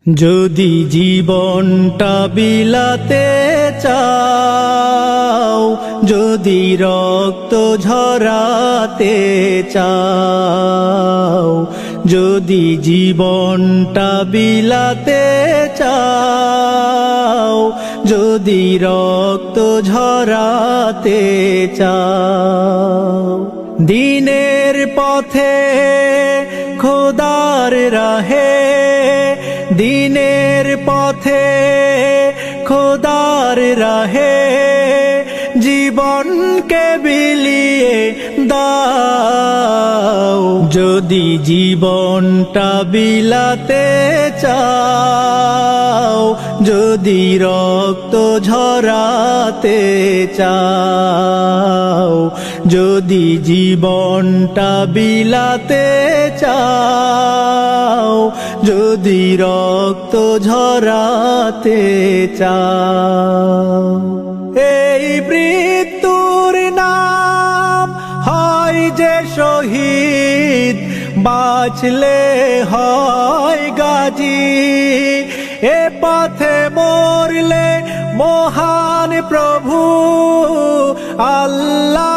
যদি জীবনটা বিলাতে চাও, যদি রক্ত ঝরাতে চাও, যদি জীবনটা বিলাতে চাও, যদি রক্ত ঝরাতে চাও, দিনের পথে খোদার রাহে, দিনের পথে খোদার রাহে জীবনকে বিলিয়ে দাও। যদি জীবনটা বিলাতে চাও, যদি রক্ত ঝরাতে চাও, যদি জীবনটা বিলাতে চাও, যদি রক্ত ঝরাতে চাও। এই মৃত্যুর নাম হয় যে শহীদ, বাঁচলে হয় গাজী। এ পথে মরলে মহান প্রভু আল্লাহ